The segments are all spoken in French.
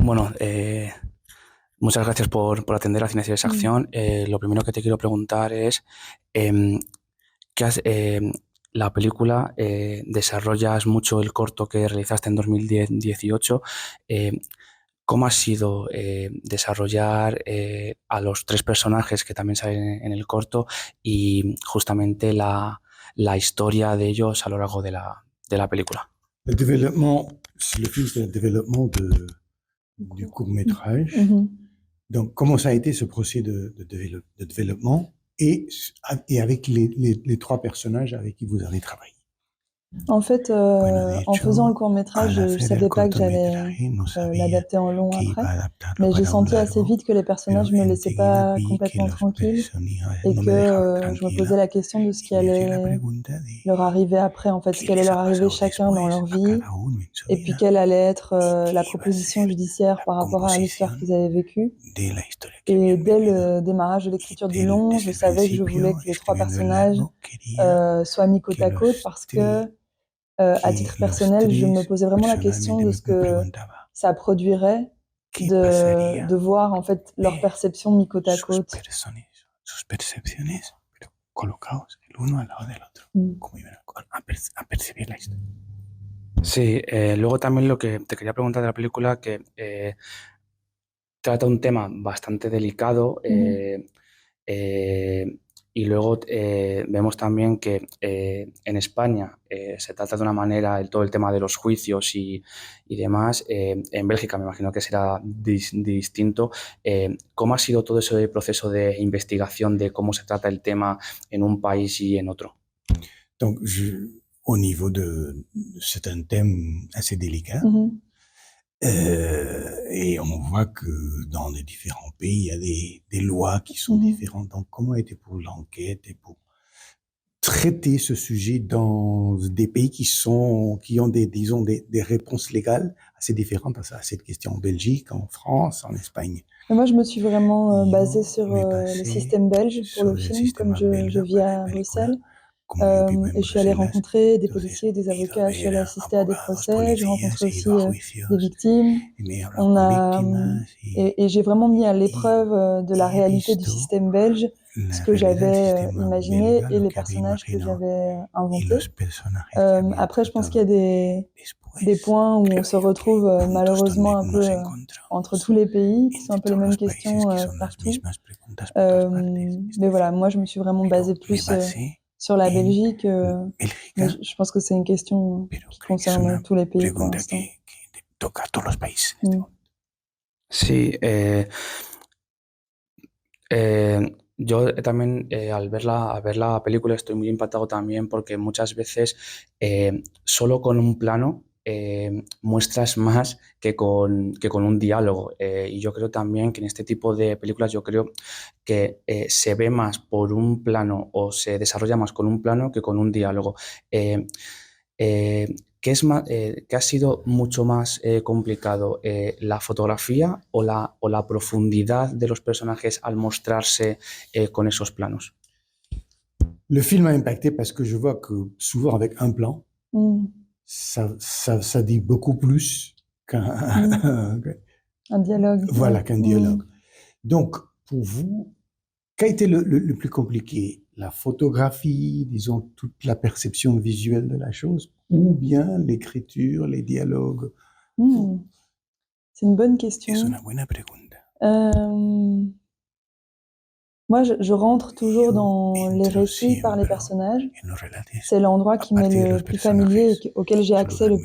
Bueno, muchas gracias por atender a Ciencia y Mm. Acción. Lo primero que te quiero preguntar es, em, la película desarrollas mucho el corto que realizaste en 2018. eh, ¿Cómo ha sido desarrollar a los tres personajes que también salen en el corto y justamente la historia de ellos a lo largo de la película? Le développement, le film, c'est le développement du court-métrage. Mhm. Donc, comment ça a été ce procès de développement et avec les trois personnages avec qui vous avez travaillé? En fait, Bueno, de en faisant hecho, le court-métrage, al je hacer el savais pas que j'allais cortometraje no sabía l'adapter en long que iba après, a adaptarlo mais j'ai para un senti assez largo, vite que les pero personnages me laissaient enseguida pas vi que complètement los tranquille personajes et no que me dejaban je me posais tranquila la question de ce y qui me hacía la allait pregunta leur de arriver après, en fait, ce qué qui allait les leur ha arriver pasado chacun dans después leur a vie cada uno en su et puis vida quelle allait être y la qué iba a proposition ser judiciaire la par rapport à l'histoire composición qu'ils avaient vécue. de la historia que Et habían dès vivido. le démarrage de Y l'écriture du long, je desde el savais que je voulais principio, que les trois escribiendo el personnages largo, quería soient mis côte que à côte los parce que, tres, à titre que los personnel, je me tres, posais vraiment la question personalmente de me ce que preguntaba ça produirait qué pasaría de voir en fait leur ver perception mis côte à sus côte. personas, sus percepciones, pero colocados el uno al lado del otro, Mm. como iban a percibir la historia. Sí, luego también lo que te quería preguntar de la película, que trata un tema bastante delicado, eh, y luego vemos también que en España se trata de una manera todo el tema de los juicios y demás. En Bélgica me imagino que será distinto. ¿Cómo ha sido todo ese proceso de investigación de cómo se trata el tema en un país y en otro? Donc, au niveau c'est un thème assez délicat. Mhm. Et on voit que dans les différents pays, il y a des lois qui sont différentes. Donc, comment était pour l'enquête et pour traiter ce sujet dans des pays qui ont disons, des réponses légales assez différentes à cette question en Belgique, en France, en Espagne. Et moi, je me suis vraiment basée sur me le basé système belge pour sur le el film, comme sistema belga je vis para à la película. Bruxelles. Como yo vivo en Et je suis allée Bruselas, rencontrer des entonces policiers, des he ido a avocats, je suis ver allée a assister à des abogados, procès, j'ai policías, rencontré he ido aussi a des juicios, victimes. y me he hablado On con a, víctimas et j'ai vraiment mis à y l'épreuve de la he réalité du visto système belge, ce la que realidad del j'avais sistema imaginé belga, et lo les que había personnages que imaginado j'avais y inventés. los personajes que había Après, je pense qu'il y tratado. a des Después, points où on se creo yo que hay retrouve puntos donde malheureusement un nos peu entre tous encontramos les pays, qui sont un entre peu les todos mêmes los países questions que son las partout. mismas preguntas por todas partes. Mais voilà, moi, je me suis vraiment basée Pero me plus basé sur la en Belgique, mais Bélgica, je pense que c'est une question pero qui creo que es concerne una tous les pays pour pregunta l'instant. que toca a todos los países en este Mm. momento. Sí, yo también al ver la película estoy muy impactado también porque muchas veces solo con un plano muestras más que con un diálogo. Y yo creo también que en este tipo de películas yo creo que se ve más por un plano o se desarrolla más con un plano que con un diálogo. Eh, ¿Qué es más, qué ha sido mucho más complicado, la fotografía o la profundidad de los personajes al mostrarse con esos planos? Le film m'a impacté parce que je vois que souvent avec un plan, Mm. ça dit beaucoup plus Un dialogue. voilà, Ouais. qu'un dialogue. Donc, pour vous, qu'a été le plus compliqué? La photographie, disons, toute la perception visuelle de la chose, ou bien l'écriture, les dialogues? Mm. C'est une bonne Es question. una buena pregunta. Moi, je rentre toujours Yo dans les entro récits par les siempre personnages. en los relatos C'est l'endroit a qui m'est partir de le los plus familier personajes. et auquel j'ai Es un accès lugar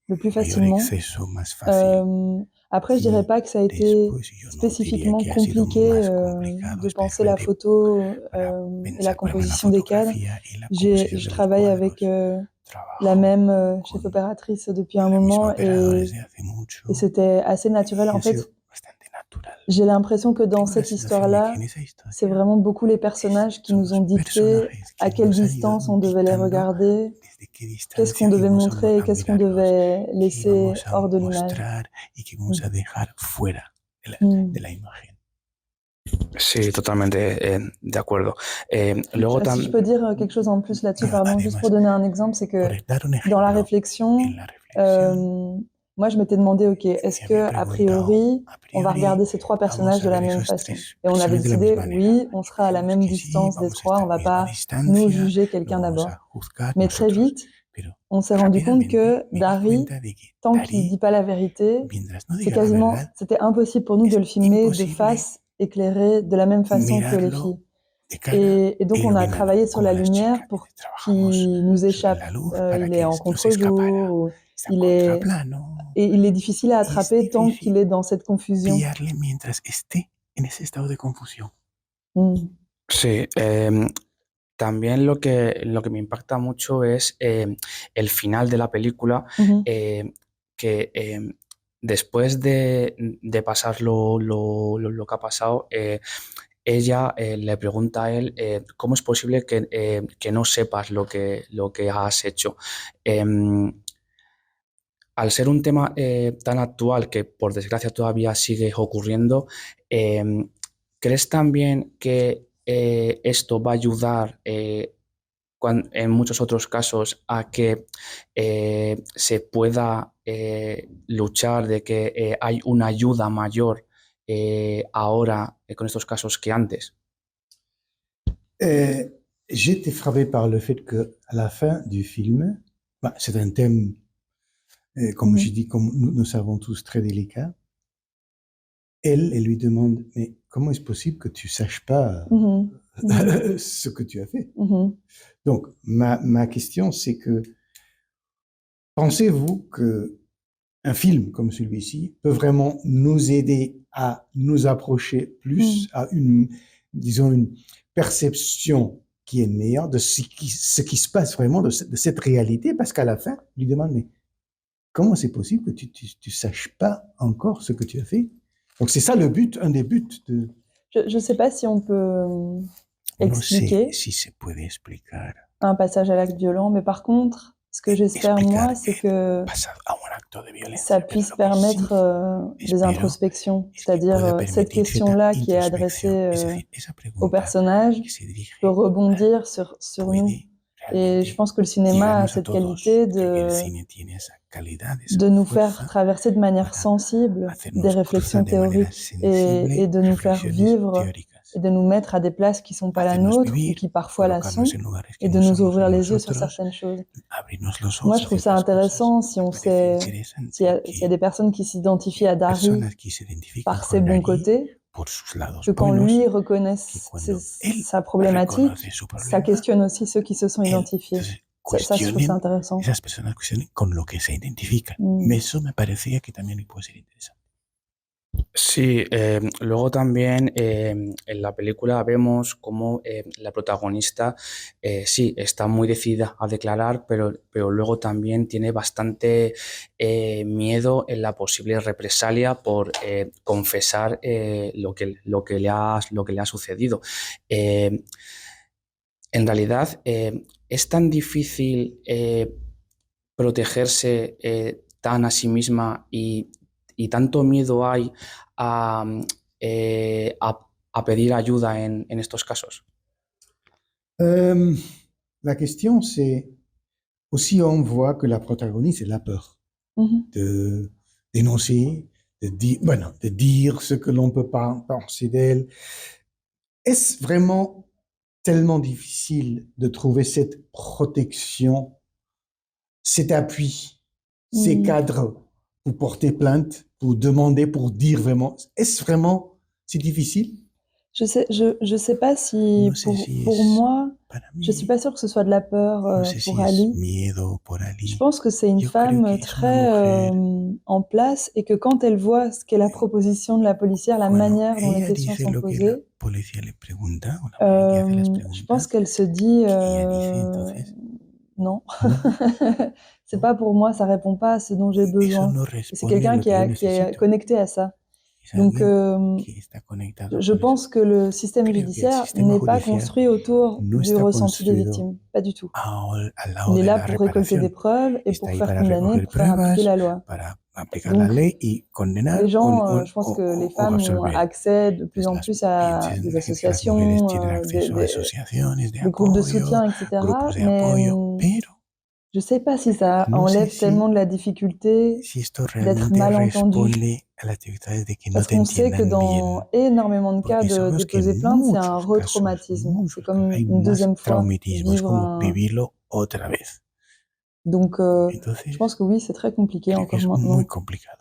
le plus mayor facilement. acceso, más fácil. Après, je dirais Y pas que ça a été después yo no diría spécifiquement que ha sido compliqué más complicado de penser la especialmente photo para et la pensar, por ejemplo, en la composition des cadres. fotografía y la composición Je de los travaille avec cuadros. la Trabajo même chef con opératrice depuis un la misma moment operadora desde hace mucho et c'était assez naturel. y En ha sido fait, bastante natural. j'ai l'impression que dans Tengo la cette sensación de que histoire-là, en esa c'est historia vraiment beaucoup les personnages qui son nous los ont dicté personajes à quien quelle nos han ido distance on devait les dictando regarder, desde qué qu'est-ce qu'on distancia devait íbamos montrer et a qu'est-ce qu'on mirarlos, devait qué laisser íbamos a hors de l'image. mostrar y qué íbamos Mm. a dejar fuera Mm. de la imagen. Sí, totalmente de acuerdo. Luego Si je peux dire quelque chose en plus là-dessus, pardon, juste Además, pour donner un exemple, c'est que por dar un dans la ejemplo, réflexion, en la reflexión, moi, je m'étais demandé, OK, Y est-ce me que, había a preguntado, priori, a on va regarder priori, ces trois vamos personnages de a la ver même esos façon? tres Et on avait personajes de la décidé, misma manera. oui, on Y sera à la dijimos même que sí, distance des vamos a trois, on estar a va la misma pas nous distancia, juger lo quelqu'un vamos d'abord. a juzgar Mais très nosotros. vite, Pero on s'est rendu compte que rápidamente me di Dari, cuenta de que tant qu'il dit Darí, pas la vérité, mientras no c'est diga la quasiment, verdad, c'était impossible pour nous de es le filmer de imposible face, éclairé de la même façon que les mirarlo filles. de cara Et e donc, on a iluminarlo travaillé sur como la las lumière chicas. pour Trabajamos qu'il nous sobre échappe. la luz para Il que est en no se escapara. contre-jour, Está il est, contraplano. et il est difficile à Es attraper tant qu'il difícil est dans cette confusion. pillarle mientras esté en ese estado de confusión. Mm. Sí, también lo que me impacta mucho es el final de la película, Mhm. que después de pasar lo que ha pasado, ella le pregunta a él cómo es posible que no sepas lo que has hecho. Al ser un tema tan actual que por desgracia todavía sigue ocurriendo, ¿crees también que esto va a ayudar en muchos otros casos a que se pueda luchar de que hay una ayuda mayor ahora con estos casos que antes? J'ai été frappé par le fait que à la fin du film, c'est un thème, comme j'ai Mhm. dit, comme nous savons tous, très délicat. Elle lui demande, mais comment est-ce possible que tu saches pas Mhm. Mhm. ce que tu as fait? Mhm. Donc, ma question, c'est que pensez-vous que un film comme celui-ci peut vraiment nous aider à nous approcher plus à disons, une perception qui est meilleure de ce qui se passe vraiment de cette réalité? Parce qu'à la fin, on lui demande, mais comment c'est possible que tu saches pas encore ce que tu as fait? Donc, c'est ça le but, un des buts de... Je ne sais pas si on peut No sé expliquer si se puede explicar. un passage à l'acte violent, mais par contre, ce que j'espère, moi, c'est que Pasar a un acto de violencia, ça pero puisse lo que permettre sí des espero introspections, es que c'est-à-dire pueda cette permitir cierta question-là qui est introspección. adressée Es decir, esa au pregunta personnage que se dirige peut a rebondir sur nous. puede Et je realmente pense que le cinéma a llegarnos a cette todos. qualité Creo que el cine tiene esa calidad, esa de nous faire fuerza traverser de manière para sensible des hacernos cruzar réflexions de manera théoriques sensible et de nous faire reflexiones vivre teóricas, et de nous mettre à des places qui sont pas la hacernos nôtre ou vivir, qui parfois la colocarnos sont en lugares que et de no nous somos ouvrir les yeux sur nosotros, certaines choses. abrirnos los Moi, ojos je a trouve ça ciertas cosas. intéressant si on Me parece sait, interesante s'il y a que des personnes qui s'identifient à Dari personas que se identifican par ses con bons Darí côtés, por sus lados que quand buenos, lui que reconnaisse cuando él sa problématique, reconoce su ça problema, questionne aussi ceux qui se sont identifiés. entonces Ça, je trouve ça cuestionen, intéressant. esas personas cuestionen con lo que se identifican. Mm. Eso me parecía que también puede ser interesante. Sí, luego también en la película vemos cómo la protagonista sí está muy decidida a declarar, pero luego también tiene bastante miedo en la posible represalia por confesar lo que le ha sucedido. En realidad, es tan difícil protegerse tan a sí misma y tanto miedo hay a, a pedir ayuda en estos casos. La question, c'est aussi on voit que la protagoniste, elle a peur Mhm. de dénoncer, de dire ce que l'on peut pas penser d'elle. Est-ce vraiment tellement difficile de trouver cette protection, cet appui, ces cadres pour porter plainte, pour demander, pour dire vraiment? Est-ce vraiment si difficile? Je sais pas si No sé si pour es moi, para je suis mí, pas sûre que ce soit de la peur no sé pour si es Ali. miedo por Je Ali. pense que c'est une Yo creo femme que es una très mujer. en place et que quand elle voit ce qu'est la proposition de la policière, la Cuando manière dont les ella questions dice sont lo que la posées, policía le pregunta, o la manera que hace las je pense preguntas, qu'elle se dit que ella dice entonces, non, no, c'est no, pas pour moi, ça répond pas à ce dont j'ai eso besoin. no Et c'est responde a quelqu'un lo que yo qui est necesito. connecté à ça. Es Donc, alguien que está conectado je con eso. pense que le système Creo que el judiciaire sistema n'est pas judicial construit autour no du está ressenti des construido victimes, pas du tout. al Il lado est de là la pour récolter des reparación. preuves et Está pour ahí faire para condamner, recoger pour faire appliquer pruebas, la loi. para aplicar la Donc, ley y condenar les gens, je pense que les o femmes ont absolver. accès de plus Entonces, en plus à des piensen que las mujeres associations, tienen acceso a asociaciones de des groupes de apoyo, soutien, etc. grupos de Mais apoyo, pero je sais pas si ça No sé enlève tellement de la difficulté si esto d'être realmente mal entendu. responde a las dificultades de que no Parce te qu'on sait que entiendan bien. dans énormément de cas Porque de sabemos que déposer en plainte, c'est un muchos retraumatisme. C'est comme hay une más deuxième fois traumatismo, es vivre como un... vivirlo otra vez. Donc, je Entonces, pense que oui, c'est très compliqué creo que encore es muy maintenant. complicado.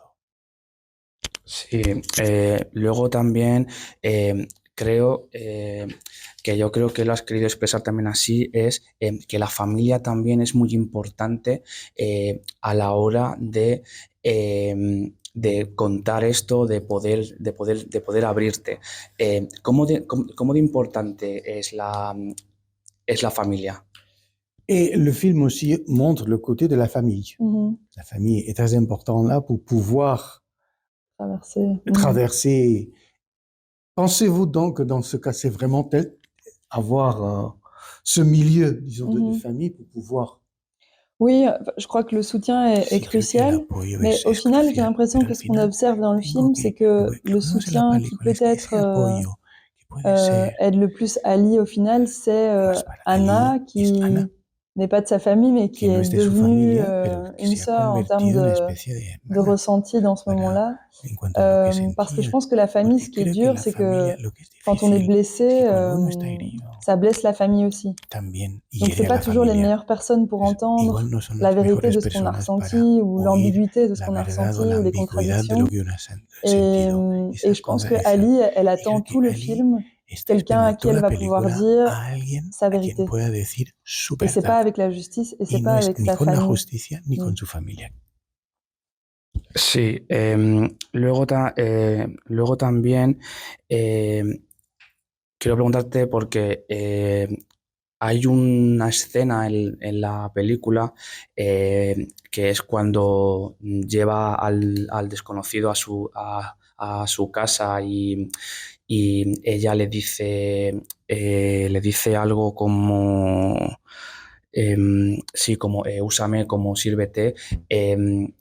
Sí, luego también creo que yo creo que lo has querido expresar también así, es que la familia también es muy importante a la hora de contar esto, de poder abrirte. ¿Cómo de importante es la familia? Et le film aussi montre le côté de la famille. Mhm. La famille est très importante là pour pouvoir Traverser. traverser. Pensez-vous donc que dans ce cas, c'est vraiment avoir ce milieu, disons, de famille pour pouvoir. Oui, je crois que le soutien est Sí, creo que el crucial, apoyo mais au es final, j'ai crucial, l'impression pero que al ce qu'on final observe dans le tengo film, c'est que lo le que vemos en la soutien qui película es que ese peut-être apoyo que puede ser aide le plus Ali au final, c'est más para Anna Ali es qui Ana, n'est pas de sa famille, mais qui que no est es de su devenue familia, pero que une se ha sœur en termes convertido en una especie de de hermana ressenti dans ce para, moment-là. en cuanto a lo que Parce que je sentía. pense que la famille, ce Porque qui est creo que dur, la c'est que familia, lo que es quand on est difícil es blessé, que cuando uno está herido, ça blesse la famille aussi. también Donc c'est hiere a pas la toujours les familia. meilleures personnes pour Igual entendre no son la las vérité mejores de ce qu'on a personas para ressenti ou oír l'ambiguïté de ce la qu'on a verdad o ressenti la ou les ambigüedad de lo contradictions. que uno ha sentido. Et je pense que Ali, elle attend creo que tout le Ali film está quelqu'un à esperando qui toda elle la va pouvoir película dire a alguien sa a quien vérité. pueda decir su Et c'est pas verdad. avec la justice et c'est Y pas no es avec ni sa con la famille. justicia ni con su familia. Sí, luego también quiero preguntarte porque hay una escena en la película que es cuando lleva al desconocido a su casa y ella le dice algo como, sí, como úsame, como sírvete. em,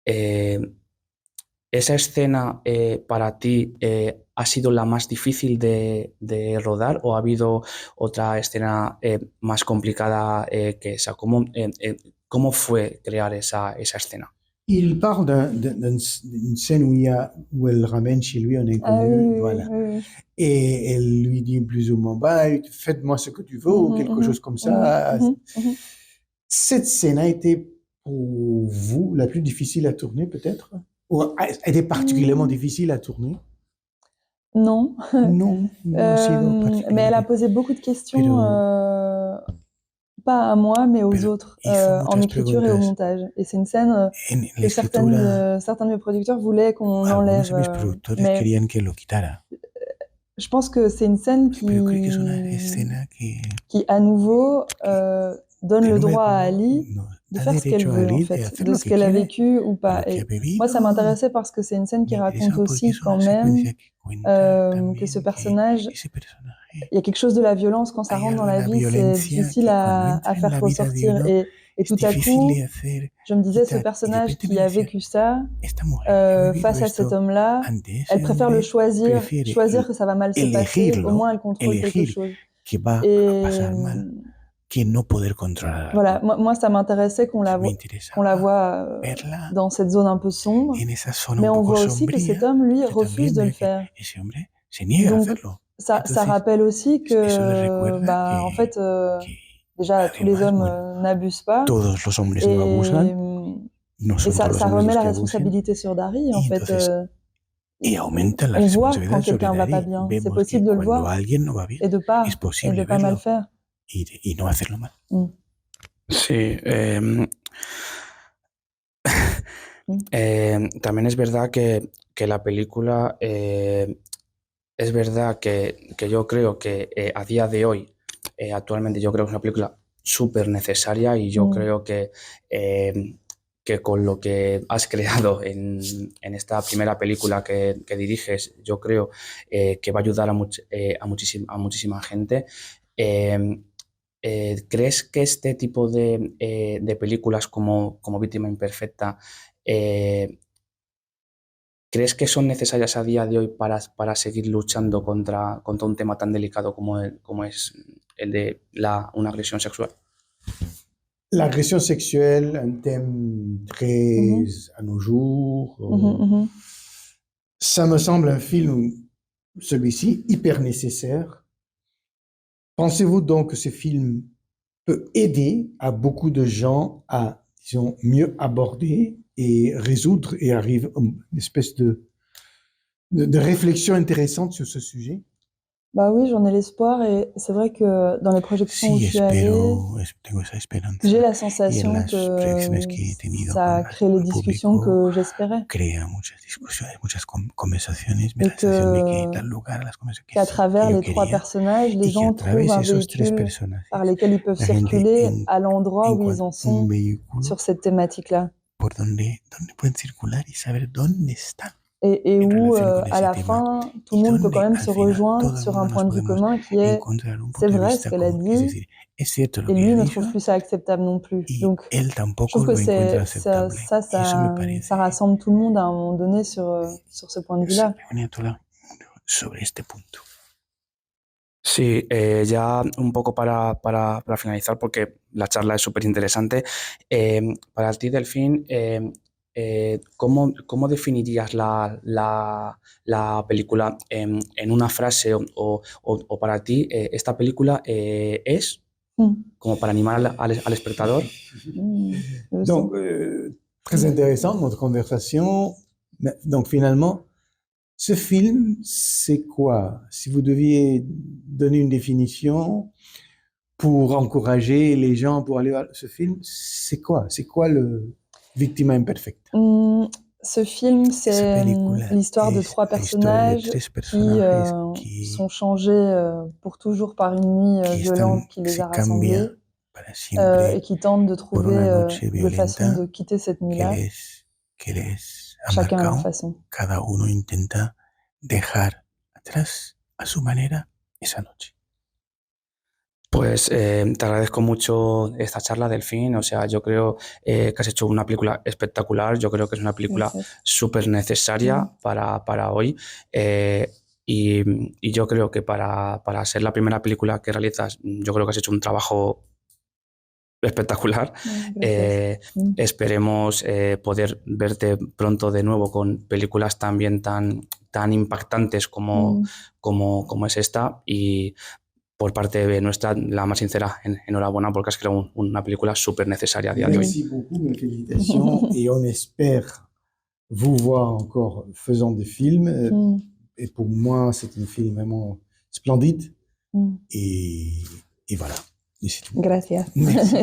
eh, ¿Esa escena para ti ha sido la más difícil de rodar o ha habido otra escena más complicada que esa? ¿Cómo fue crear esa escena? Il parle d'une scène où elle ramène chez lui un Ah inconnu, oui, voilà. oui, oui. Et elle lui dit plus ou moins, bah, faites-moi ce que tu veux, ou quelque chose comme ça. Cette scène a été pour vous la plus difficile à tourner, peut-être? Ou a été particulièrement difficile à tourner? Non. Non, no ha sido Mais elle a particularmente. posé beaucoup de questions, Pero, pas à moi, mais aux pero autres, hizo en muchas écriture et au preguntas montage. Et c'est une scène en la que escritura. certains de mes producteurs voulaient qu'on Algunos enlève. de mis productores Mais querían que lo quitara. je pense que c'est une scène Pero yo creo que es una escena qui à nouveau donne de le nuevo droit à Ali nos de da faire ce qu'elle derecho a veut, en Ali de fait, hacer de lo ce que qu'elle a quiere, vécu ou de pas. lo que ha Et moi, ça vivido. m'intéressait parce que c'est une scène qui Me raconte interesaba porque aussi es quand una même secuencia que cuenta que ce también que personnage, ese personaje, il y a quelque chose de la violence quand ça hay rentre dans algo en la la vie, c'est violencia difficile que cuando à entra en faire la vida de ressortir. uno Et es tout à difícil coup, de hacer je me disais, ce quitar. Y de personnage repente me qui a decía, vécu ça, esta mujer que ha vivido face à cet esto homme-là, ante elle ese préfère le hombre, choisir, prefiere choisir que ça va mal se passer, au moins elle contrôle quelque elegir chose. que va a Et pasar mal, que no poder controlar voilà, algo. moi ça m'intéressait qu'on la Me voit interesaba verla dans cette zone un peu sombre, en esa zona mais un on poco voit aussi que cet sombría, homme, lui, pero refuse también de le de que faire. ese hombre se niega a Donc hacerlo. ça Entonces, rappelle aussi eso le que, recuerda en fait, que déjà tous les además, hommes bueno, n'abusent pas, todos los hombres no et, abusan, no et son todos los ça hombres remet los la que abusan, responsabilité sur Dari, en y fait. entonces, y aumenta la On voit quand responsabilidad sobre quelqu'un va pas Dari. bien, c'est Vemos que possible de le cuando voir alguien no va bien, et de es pas posible mal verlo faire. y no hacerlo mal. Sí, también es verdad que la película, es verdad que yo creo que a día de hoy, actualmente yo creo que es una película súper necesaria y yo creo que con lo que has creado en esta primera película que diriges, yo creo que va a ayudar a muchísima gente. ¿Crees que este tipo de películas como Víctima Imperfecta, crees que son necesarias a día de hoy para seguir luchando contra un tema tan delicado como es el de una agresión sexual? l'agression sexuelle, un thème très Mhm, à nos jours. mhm. Ça me semble un film, celui-ci, hyper nécessaire. Pensez-vous donc que ce film peut aider à beaucoup de gens à, disons, mieux aborder et résoudre et arrive à une espèce de réflexion intéressante sur ce sujet? Bah oui, j'en ai l'espoir et c'est vrai que dans les projections où Sí, je suis allée, tengo esa j'ai esperanza. la Y en sensation las proyecciones que que he tenido ça con a créé les el discussions público, que j'espérais crea muchas discusiones, muchas conversaciones. Me da et la sensación de que que da lugar a las conversaciones qu'à que travers yo les 3 quería personnages, les y que gens a trouvent través de un esos tres véhicule par personajes, lesquels ils peuvent la gente circuler à l'endroit où ils encuentra en un sont vehículo sur cette thématique-là. por donde pueden circular y saber dónde están Et en où, relación con à ese la tema fin, tout y le monde peut quand donde même al se final rejoindre todo el sur mundo un nos point de vue podemos commun qui est: encontrar un «C'est punto de vrai ce vista qu'elle a común, es dit decir, es cierto lo et que lui ella ha ne dicho trouve plus ça acceptable non plus». y Donc él je trouve tampoco que lo encuentra c'est ça aceptable. ça Y eso me ça, ça parece, rassemble tout le monde à un moment donné sur ce point de se vue-là. reúne a tu lado sobre este punto. Sí, ya un poco para finalizar, porque la charla es súper interesante. Para ti, Delfín, ¿cómo definirías la película en una frase o para ti esta película es Mmh. como para animar al espectador? Mmh. Je sais. Donc, très intéressante notre conversation. Donc, finalement, ce film, c'est quoi? Si vous deviez donner une définition pour encourager les gens pour aller voir ce film, c'est quoi? C'est quoi le Víctima Imperfecta? Mmh, ce film, Esa c'est, película l'histoire de es 3 la historia de personnages tres qui, personajes sont changés, pour toujours par une nuit, violente qui que les se a rassemblés, cambia para et siempre qui tentent de por trouver, una noche de façon de violenta quitter cette que nuit-là, les ha chacun à leur marcado. façon. Cada uno intenta dejar atrás a su manera esa noche. Pues te agradezco mucho esta charla, Delfín. O sea, yo creo que has hecho una película espectacular. Yo creo que es una película Gracias. súper necesaria para hoy. Eh, y yo creo que para ser la primera película que realizas, yo creo que has hecho un trabajo espectacular. Gracias. Esperemos poder verte pronto de nuevo con películas también tan impactantes como es esta. Y por parte de nuestra, la más sincera enhorabuena porque has creado una película súper necesaria a día de hoy. Merci beaucoup, mes félicitations. Et on espère vous voir encore faisant des films. Et pour moi, c'est un film vraiment splendide. Et voilà. Et c'est tout. Gracias. Merci.